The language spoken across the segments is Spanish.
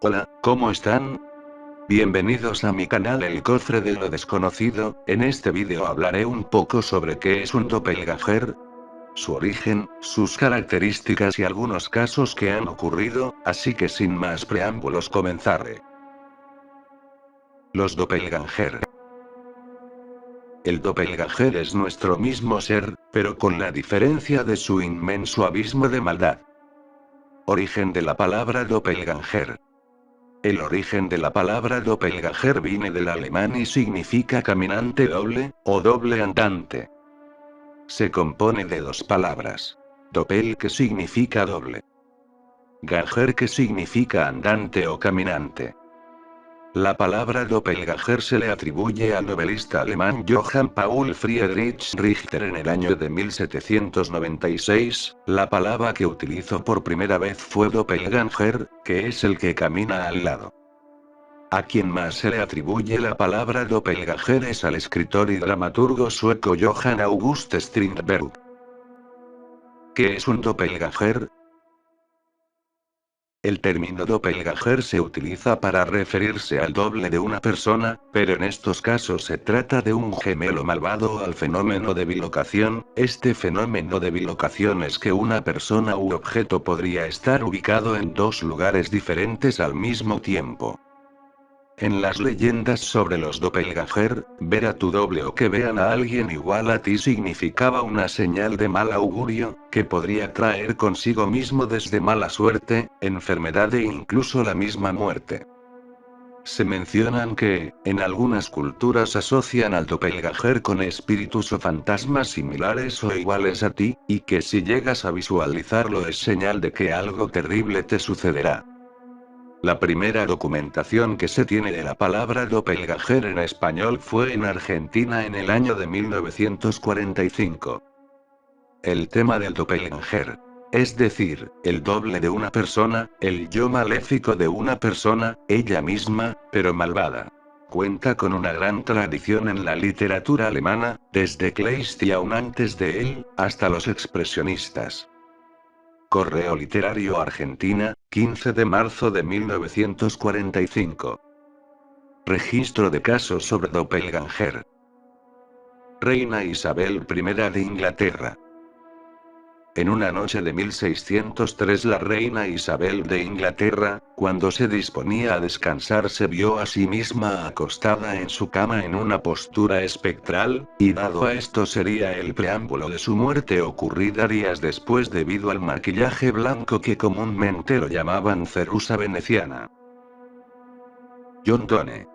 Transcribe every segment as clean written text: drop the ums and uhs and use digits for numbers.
Hola, ¿cómo están? Bienvenidos a mi canal El Cofre de lo Desconocido. En este vídeo hablaré un poco sobre qué es un doppelganger, su origen, sus características y algunos casos que han ocurrido, así que sin más preámbulos comenzaré. Los doppelganger. El doppelganger es nuestro mismo ser, pero con la diferencia de su inmenso abismo de maldad. Origen de la palabra doppelganger. El origen de la palabra doppelganger viene del alemán y significa caminante doble, o doble andante. Se compone de dos palabras. Doppel, que significa doble. Ganger, que significa andante o caminante. La palabra doppelganger se le atribuye al novelista alemán Johann Paul Friedrich Richter en el año de 1796. La palabra que utilizó por primera vez fue doppelganger, que es el que camina al lado. A quien más se le atribuye la palabra doppelganger es al escritor y dramaturgo sueco Johan August Strindberg. ¿Qué es un doppelganger? El término doppelganger se utiliza para referirse al doble de una persona, pero en estos casos se trata de un gemelo malvado o al fenómeno de bilocación. Este fenómeno de bilocación es que una persona u objeto podría estar ubicado en dos lugares diferentes al mismo tiempo. En las leyendas sobre los doppelganger, ver a tu doble o que vean a alguien igual a ti significaba una señal de mal augurio, que podría traer consigo mismo desde mala suerte, enfermedad e incluso la misma muerte. Se mencionan que, en algunas culturas asocian al doppelganger con espíritus o fantasmas similares o iguales a ti, y que si llegas a visualizarlo es señal de que algo terrible te sucederá. La primera documentación que se tiene de la palabra doppelganger en español fue en Argentina en el año de 1945. El tema del doppelganger, es decir, el doble de una persona, el yo maléfico de una persona, ella misma, pero malvada. Cuenta con una gran tradición en la literatura alemana, desde Kleist y aún antes de él, hasta los expresionistas. Correo Literario Argentina, 15 de marzo de 1945. Registro de casos sobre doppelganger. Reina Isabel I de Inglaterra. En una noche de 1603 la reina Isabel de Inglaterra, cuando se disponía a descansar, se vio a sí misma acostada en su cama en una postura espectral, y dado a esto sería el preámbulo de su muerte ocurrida días después debido al maquillaje blanco que comúnmente lo llamaban cerusa veneciana. John Donne.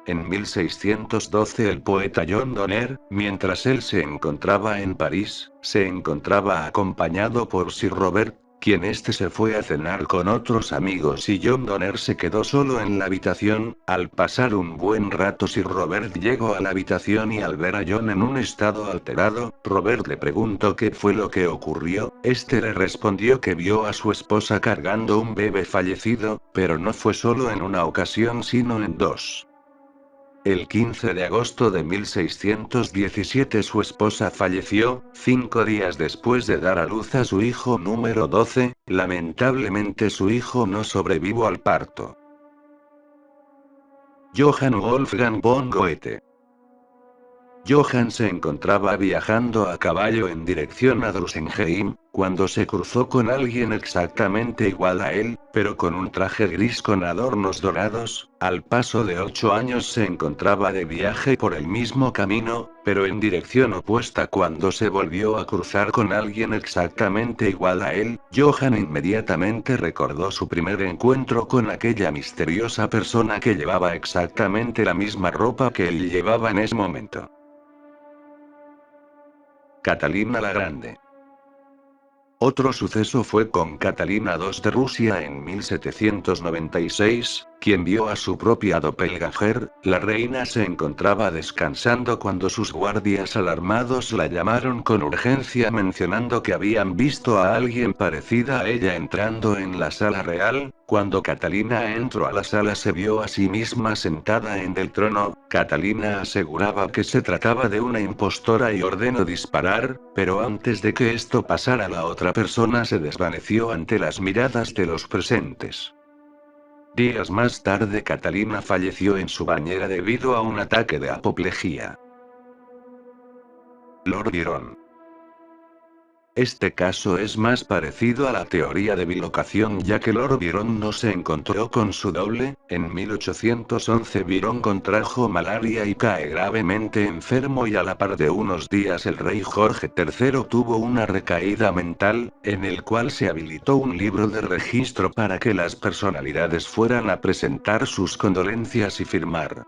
En 1612 el poeta John Donne, mientras él se encontraba en París, se encontraba acompañado por Sir Robert, quien se fue a cenar con otros amigos y John Donne se quedó solo en la habitación. Al pasar un buen rato Sir Robert llegó a la habitación y al ver a John en un estado alterado, Robert le preguntó qué fue lo que ocurrió. Le respondió que vio a su esposa cargando un bebé fallecido, pero no fue solo en una ocasión sino en dos. El 15 de agosto de 1617 su esposa falleció, 5 días después de dar a luz a su hijo número 12, lamentablemente su hijo no sobrevivió al parto. Johann Wolfgang von Goethe. Johann se encontraba viajando a caballo en dirección a Drusenheim, cuando se cruzó con alguien exactamente igual a él, pero con un traje gris con adornos dorados. Al paso de 8 años se encontraba de viaje por el mismo camino, pero en dirección opuesta cuando se volvió a cruzar con alguien exactamente igual a él. Johann inmediatamente recordó su primer encuentro con aquella misteriosa persona que llevaba exactamente la misma ropa que él llevaba en ese momento. Catalina la Grande. Otro suceso fue con Catalina II de Rusia en 1796, quien vio a su propia doppelganger. La reina se encontraba descansando cuando sus guardias alarmados la llamaron con urgencia mencionando que habían visto a alguien parecida a ella entrando en la sala real. Cuando Catalina entró a la sala se vio a sí misma sentada en el trono. Catalina aseguraba que se trataba de una impostora y ordenó disparar, pero antes de que esto pasara la otra persona se desvaneció ante las miradas de los presentes. Días más tarde Catalina falleció en su bañera debido a un ataque de apoplejía. Lord Byron. Este caso es más parecido a la teoría de bilocación, ya que Lord Byron no se encontró con su doble. En 1811 Byron contrajo malaria y cae gravemente enfermo, y a la par de unos días el rey Jorge III tuvo una recaída mental, en el cual se habilitó un libro de registro para que las personalidades fueran a presentar sus condolencias y firmar.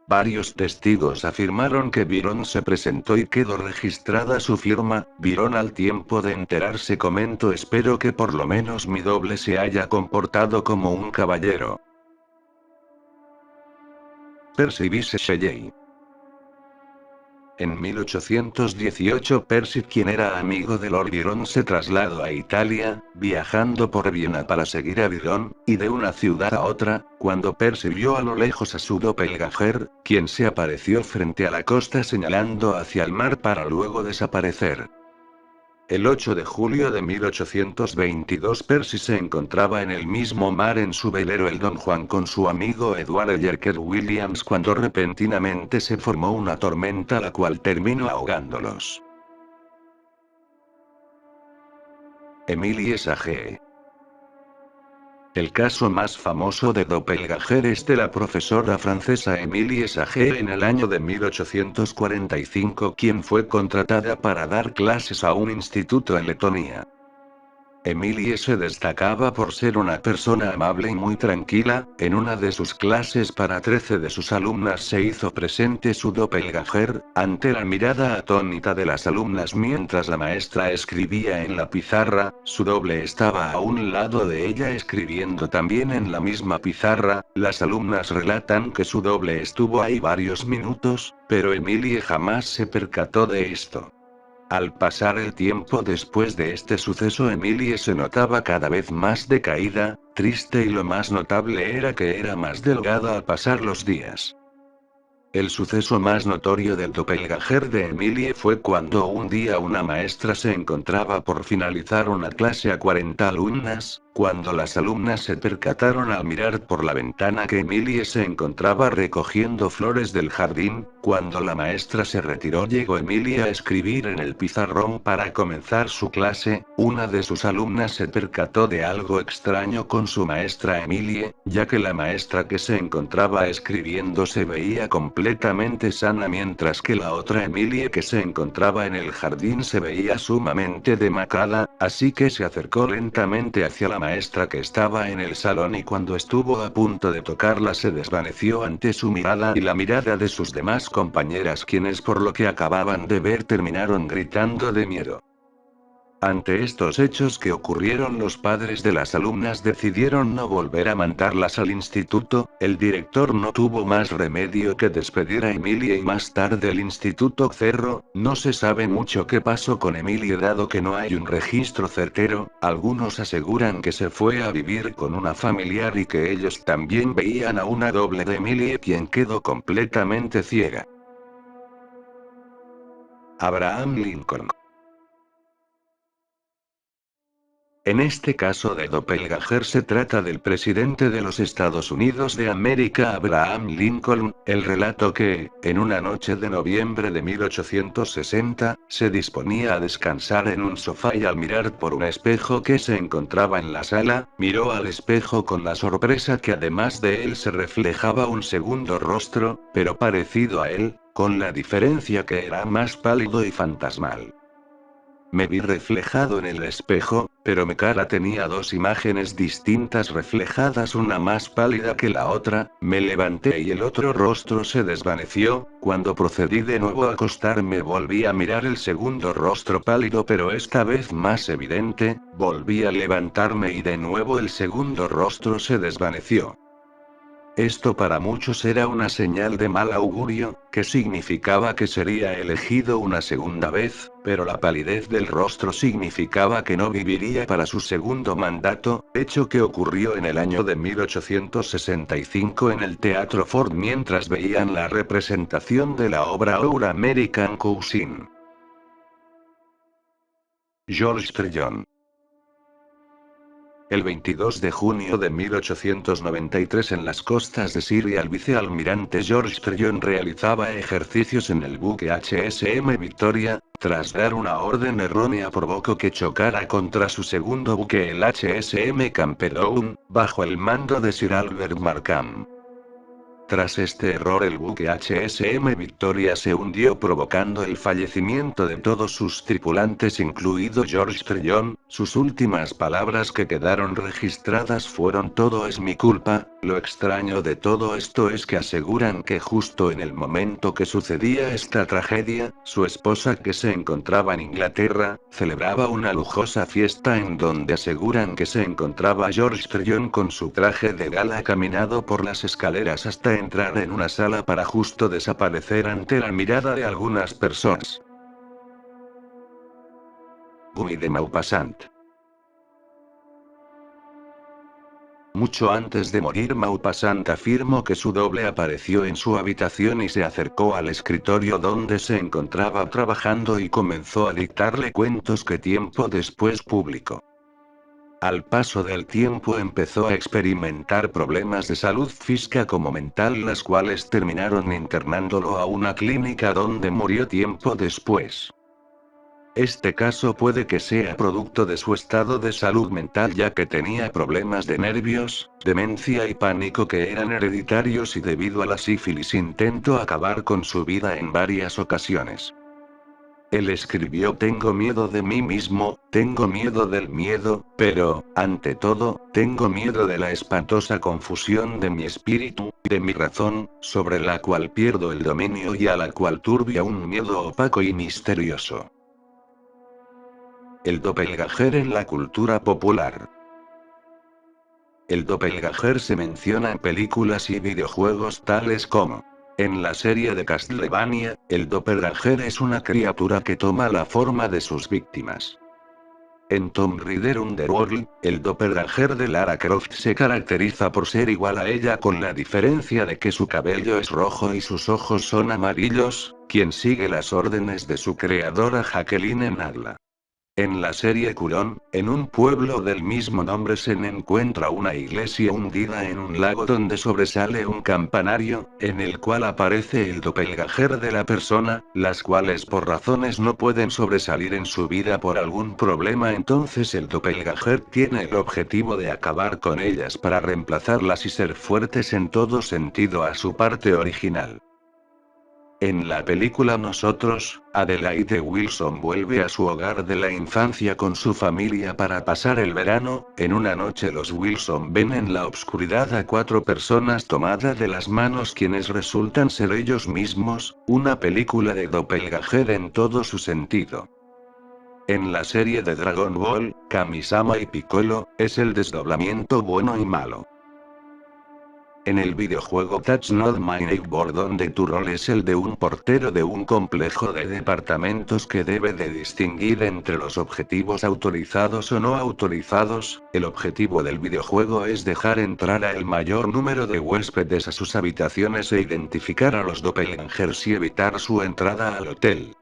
Varios testigos afirmaron que Byron se presentó y quedó registrada su firma. Byron, al tiempo de enterarse, comentó: espero que por lo menos mi doble se haya comportado como un caballero. Percy Bysshe Shelley. En 1818 Percy, quien era amigo de Lord Byron, se trasladó a Italia, viajando por Viena para seguir a Byron, y de una ciudad a otra, cuando Percy vio a lo lejos a su doppelganger, quien se apareció frente a la costa señalando hacia el mar para luego desaparecer. El 8 de julio de 1822 Percy se encontraba en el mismo mar en su velero el Don Juan con su amigo Edward Jerker Williams, cuando repentinamente se formó una tormenta, la cual terminó ahogándolos. Emilie Sage. El caso más famoso de doppelganger es de la profesora francesa Emilie Sage en el año de 1845, quien fue contratada para dar clases a un instituto en Letonia. Emilie se destacaba por ser una persona amable y muy tranquila. En una de sus clases para 13 de sus alumnas se hizo presente su doppelganger. Ante la mirada atónita de las alumnas mientras la maestra escribía en la pizarra, su doble estaba a un lado de ella escribiendo también en la misma pizarra. Las alumnas relatan que su doble estuvo ahí varios minutos, pero Emilie jamás se percató de esto. Al pasar el tiempo después de este suceso, Emilie se notaba cada vez más decaída, triste, y lo más notable era que era más delgada al pasar los días. El suceso más notorio del doppelganger de Emilie fue cuando un día una maestra se encontraba por finalizar una clase a 40 alumnas, cuando las alumnas se percataron al mirar por la ventana que Emilie se encontraba recogiendo flores del jardín. Cuando la maestra se retiró, llegó Emilie a escribir en el pizarrón para comenzar su clase. Una de sus alumnas se percató de algo extraño con su maestra Emilie, ya que la maestra que se encontraba escribiendo se veía completamente sana, mientras que la otra Emilie que se encontraba en el jardín se veía sumamente demacrada, así que se acercó lentamente hacia la maestra que estaba en el salón, y cuando estuvo a punto de tocarla se desvaneció ante su mirada y la mirada de sus demás compañeras, quienes por lo que acababan de ver terminaron gritando de miedo. Ante estos hechos que ocurrieron, los padres de las alumnas decidieron no volver a mandarlas al instituto. El director no tuvo más remedio que despedir a Emilie y más tarde el instituto cerró. No se sabe mucho qué pasó con Emilie dado que no hay un registro certero. Algunos aseguran que se fue a vivir con una familiar y que ellos también veían a una doble de Emilie, quien quedó completamente ciega. Abraham Lincoln. En este caso de doppelganger se trata del presidente de los Estados Unidos de América, Abraham Lincoln. El relato que, en una noche de noviembre de 1860, se disponía a descansar en un sofá y al mirar por un espejo que se encontraba en la sala, miró al espejo con la sorpresa que además de él se reflejaba un segundo rostro, pero parecido a él, con la diferencia que era más pálido y fantasmal. Me vi reflejado en el espejo, pero mi cara tenía dos imágenes distintas reflejadas, una más pálida que la otra. Me levanté y el otro rostro se desvaneció. Cuando procedí de nuevo a acostarme, volví a mirar el segundo rostro pálido, pero esta vez más evidente. Volví a levantarme y de nuevo el segundo rostro se desvaneció. Esto para muchos era una señal de mal augurio, que significaba que sería elegido una segunda vez, pero la palidez del rostro significaba que no viviría para su segundo mandato, hecho que ocurrió en el año de 1865 en el Teatro Ford mientras veían la representación de la obra Our American Cousin. George Tryon. El 22 de junio de 1893 en las costas de Siria el vicealmirante George Tryon realizaba ejercicios en el buque HSM Victoria, tras dar una orden errónea provocó que chocara contra su segundo buque el HSM Camperoun, bajo el mando de Sir Albert Markham. Tras este error el buque HSM Victoria se hundió provocando el fallecimiento de todos sus tripulantes incluido George Tryon. Sus últimas palabras que quedaron registradas fueron: todo es mi culpa. Lo extraño de todo esto es que aseguran que justo en el momento que sucedía esta tragedia, su esposa, que se encontraba en Inglaterra, celebraba una lujosa fiesta en donde aseguran que se encontraba George Tryon con su traje de gala caminado por las escaleras hasta entrar en una sala para justo desaparecer ante la mirada de algunas personas. Guy de Maupassant. Mucho antes de morir Maupassant afirmó que su doble apareció en su habitación y se acercó al escritorio donde se encontraba trabajando y comenzó a dictarle cuentos que tiempo después publicó. Al paso del tiempo empezó a experimentar problemas de salud física como mental, las cuales terminaron internándolo a una clínica donde murió tiempo después. Este caso puede que sea producto de su estado de salud mental, ya que tenía problemas de nervios, demencia y pánico que eran hereditarios, y debido a la sífilis intentó acabar con su vida en varias ocasiones. Él escribió: tengo miedo de mí mismo, tengo miedo del miedo, pero, ante todo, tengo miedo de la espantosa confusión de mi espíritu, de mi razón, sobre la cual pierdo el dominio y a la cual turbia un miedo opaco y misterioso. El doppelganger en la cultura popular. El doppelganger se menciona en películas y videojuegos tales como: en la serie de Castlevania, el doppelganger es una criatura que toma la forma de sus víctimas. En Tomb Raider Underworld, el doppelganger de Lara Croft se caracteriza por ser igual a ella, con la diferencia de que su cabello es rojo y sus ojos son amarillos, quien sigue las órdenes de su creadora Jacqueline Nagla. En la serie Culón, en un pueblo del mismo nombre se encuentra una iglesia hundida en un lago donde sobresale un campanario, en el cual aparece el doppelganger de la persona, las cuales por razones no pueden sobresalir en su vida por algún problema. Entonces el doppelganger tiene el objetivo de acabar con ellas para reemplazarlas y ser fuertes en todo sentido a su parte original. En la película Nosotros, Adelaide Wilson vuelve a su hogar de la infancia con su familia para pasar el verano. En una noche los Wilson ven en la oscuridad a 4 personas tomadas de las manos, quienes resultan ser ellos mismos, una película de doppelganger en todo su sentido. En la serie de Dragon Ball, Kamisama y Piccolo, es el desdoblamiento bueno y malo. En el videojuego That's Not My Neighbor, donde tu rol es el de un portero de un complejo de departamentos que debe de distinguir entre los objetivos autorizados o no autorizados, el objetivo del videojuego es dejar entrar a el mayor número de huéspedes a sus habitaciones e identificar a los doppelgangers y evitar su entrada al hotel.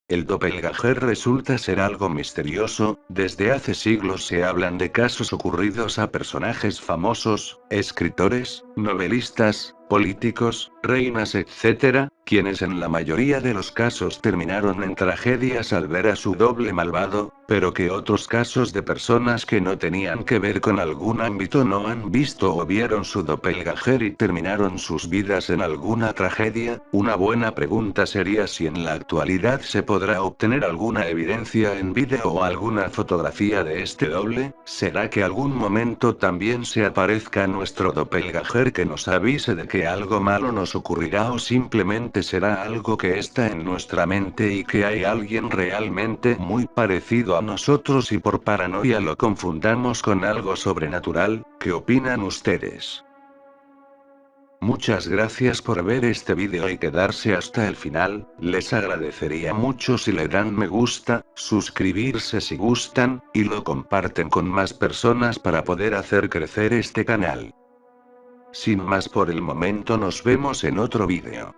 El doppelganger resulta ser algo misterioso. Desde hace siglos se hablan de casos ocurridos a personajes famosos, escritores, novelistas, políticos, reinas, etc., quienes en la mayoría de los casos terminaron en tragedias al ver a su doble malvado, pero que otros casos de personas que no tenían que ver con algún ámbito no han visto o vieron su doppelganger y terminaron sus vidas en alguna tragedia. Una buena pregunta sería si en la actualidad se podrá obtener alguna evidencia en vídeo o alguna fotografía de este doble. ¿Será que algún momento también se aparezca nuestro doppelganger que nos avise de que algo malo nos ocurrirá, o simplemente será algo que está en nuestra mente y que hay alguien realmente muy parecido a nosotros y por paranoia lo confundamos con algo sobrenatural? ¿Qué opinan ustedes? Muchas gracias por ver este vídeo y quedarse hasta el final. Les agradecería mucho si le dan me gusta, suscribirse si gustan, y lo comparten con más personas para poder hacer crecer este canal. Sin más por el momento, nos vemos en otro vídeo.